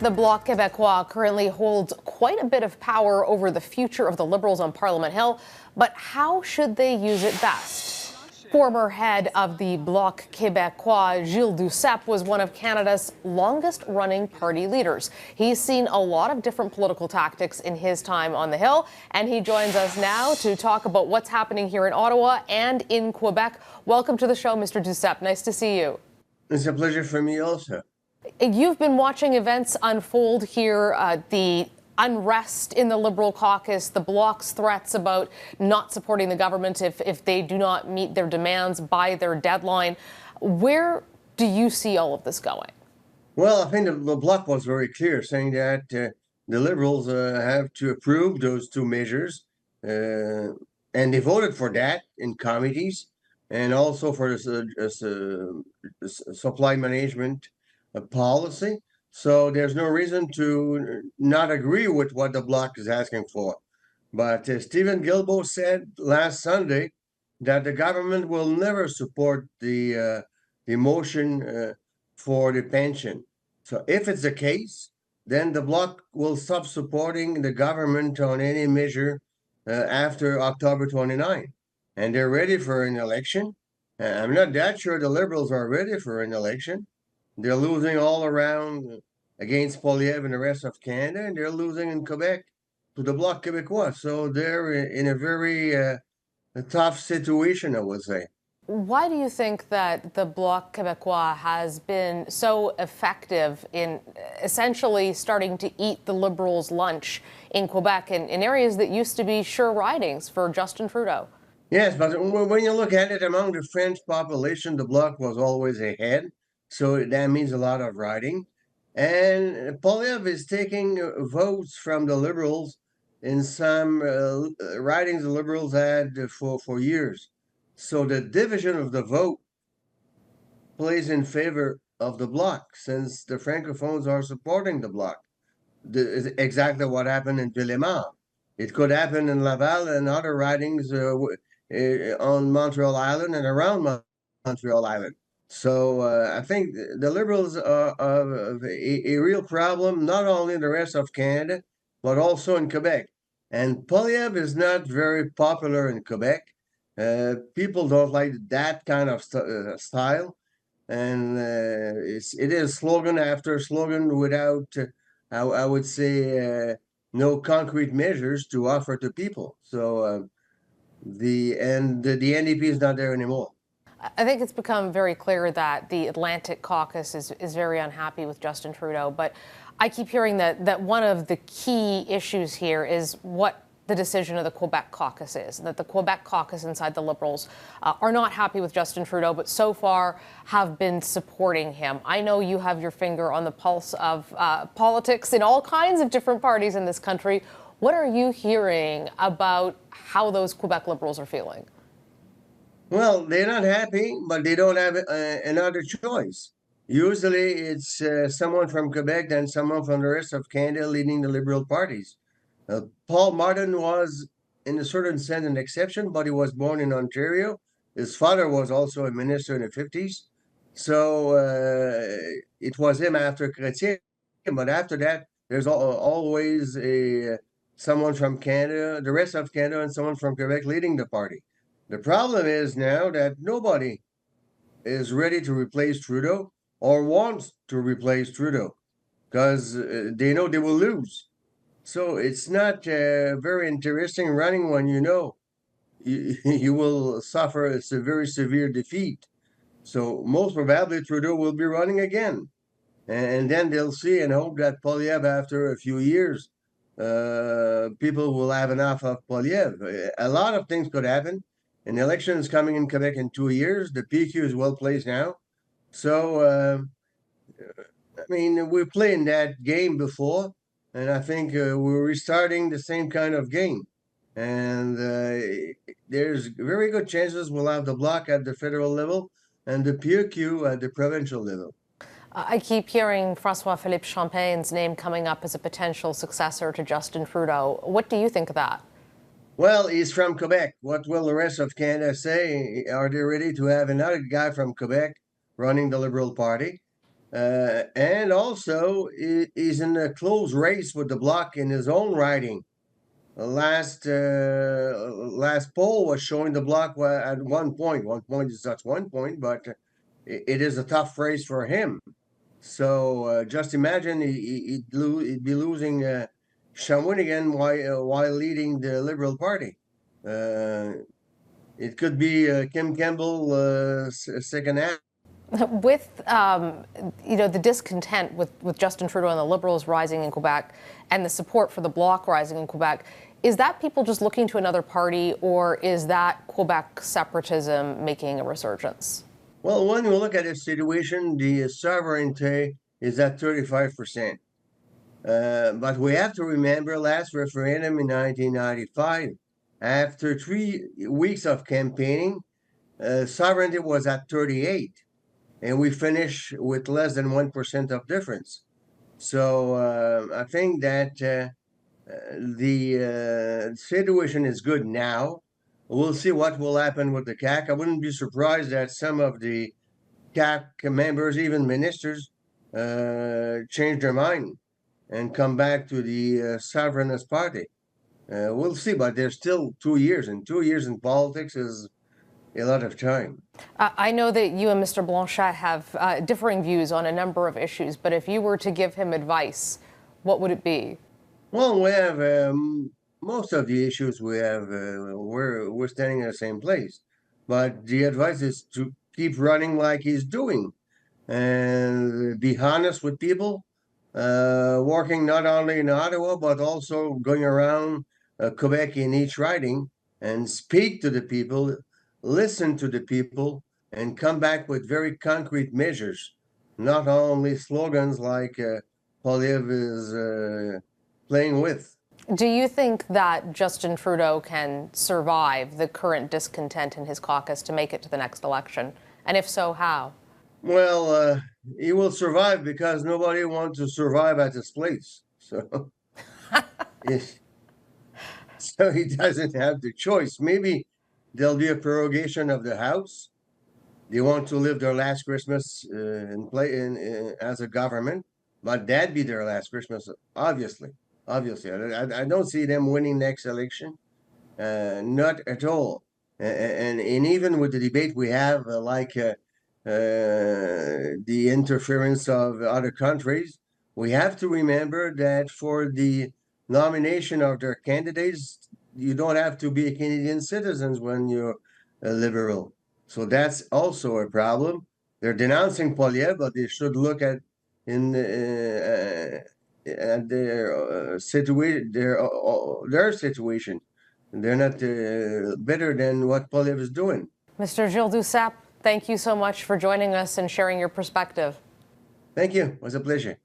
The Bloc Quebecois currently holds quite a bit of power over the future of the Liberals on Parliament Hill, but how should they use it best? Former head of the Bloc Quebecois, Gilles Duceppe, was one of Canada's longest-running party leaders. He's seen a lot of different political tactics in his time on the Hill, and he joins us now to talk about what's happening here in Ottawa and in Quebec. Welcome to the show, Mr. Duceppe. Nice to see you. It's a pleasure for me also. You've been watching events unfold here, the unrest in the Liberal caucus, the Bloc's threats about not supporting the government if they do not meet their demands by their deadline. Where do you see all of this going? Well, I think the Bloc was very clear, saying that the Liberals have to approve those two measures, and they voted for that in committees, and also for the supply management policy. So there's no reason to not agree with what the Bloc is asking for. But Stephen Guilbeault said last Sunday that the government will never support the motion for the pension. So if it's the case, then the Bloc will stop supporting the government on any measure after October 29. And they're ready for an election. I'm not that sure the Liberals are ready for an election. They're losing all around against Poilievre and the rest of Canada, and they're losing in Quebec to the Bloc Quebecois. So they're in a very tough situation, I would say. Why do you think that the Bloc Quebecois has been so effective in essentially starting to eat the Liberals' lunch in Quebec in areas that used to be sure ridings for Justin Trudeau? Yes, but when you look at it, among the French population, the Bloc was always ahead. So that means a lot of riding. And Poilievre is taking votes from the Liberals in some ridings the Liberals had for years. So the division of the vote plays in favor of the Bloc, since the Francophones are supporting the Bloc. Exactly what happened in Villemar. It could happen in Laval and other ridings on Montreal Island and around Montreal Island. So I think the Liberals are a real problem, not only in the rest of Canada, but also in Quebec. And Poilievre is not very popular in Quebec. People don't like that kind of style. And it is slogan after slogan without, I would say, no concrete measures to offer to people. So the NDP is not there anymore. I think it's become very clear that the Atlantic caucus is very unhappy with Justin Trudeau, but I keep hearing that one of the key issues here is what the decision of the Quebec caucus is, that the Quebec caucus inside the Liberals are not happy with Justin Trudeau, but so far have been supporting him. I know you have your finger on the pulse of politics in all kinds of different parties in this country. What are you hearing about how those Quebec Liberals are feeling? Well, they're not happy, but they don't have another choice. Usually it's someone from Quebec and someone from the rest of Canada leading the Liberal parties. Paul Martin was, in a certain sense, an exception, but he was born in Ontario. His father was also a minister in the 50s. So it was him after Chrétien. But after that, there's always someone from Canada, the rest of Canada, and someone from Quebec leading the party. The problem is now that nobody is ready to replace Trudeau or wants to replace Trudeau because they know they will lose. So it's not very interesting running when you know you will suffer a very severe defeat. So most probably Trudeau will be running again. And then they'll see and hope that Poilievre, after a few years, people will have enough of Poilievre. A lot of things could happen. An election is coming in Quebec in 2 years. The PQ is well placed now. So, I mean, we're playing that game before, and I think we're restarting the same kind of game. And there's very good chances we'll have the Bloc at the federal level and the PQ at the provincial level. I keep hearing François-Philippe Champagne's name coming up as a potential successor to Justin Trudeau. What do you think of that? Well, he's from Quebec. What will the rest of Canada say? Are they ready to have another guy from Quebec running the Liberal Party? And also is in a close race with the Bloc in his own riding. The last poll was showing the Bloc at 1 point. 1 point is just 1 point, but it is a tough race for him. So just imagine he'd be losing Shawinigan while leading the Liberal Party. It could be Kim Campbell second half. With the discontent with Justin Trudeau and the Liberals rising in Quebec and the support for the Bloc rising in Quebec, is that people just looking to another party, or is that Quebec separatism making a resurgence? Well, when you look at the situation, the sovereignty is at 35%. But we have to remember last referendum in 1995, after 3 weeks of campaigning, sovereignty was at 38, and we finished with less than 1% of difference. So I think that the situation is good now. We'll see what will happen with the CAQ. I wouldn't be surprised that some of the CAQ members, even ministers, change their mind and come back to the sovereignist party. We'll see, but there's still 2 years, and 2 years in politics is a lot of time. I know that you and Mr. Blanchet have differing views on a number of issues, but if you were to give him advice, what would it be? Well, we have most of the issues we have. We're standing in the same place, but the advice is to keep running like he's doing, and be honest with people. Working not only in Ottawa but also going around Quebec in each riding and speak to the people, listen to the people, and come back with very concrete measures, not only slogans like Poilievre is playing with. Do you think that Justin Trudeau can survive the current discontent in his caucus to make it to the next election? And if so, how? Well, he will survive because nobody wants to survive at his place. So, so he doesn't have the choice. Maybe there'll be a prorogation of the House. They want to live their last Christmas and play as a government, but that'd be their last Christmas, obviously. Obviously, I don't see them winning next election, not at all. And even with the debate we have, the interference of other countries, we have to remember that for the nomination of their candidates, you don't have to be a Canadian citizen when you're a Liberal. So that's also a problem. They're denouncing Poilievre, but they should look at their situation. Their situation. They're not better than what Poilievre is doing. Mr. Gilles Duceppe, thank you so much for joining us and sharing your perspective. Thank you. It was a pleasure.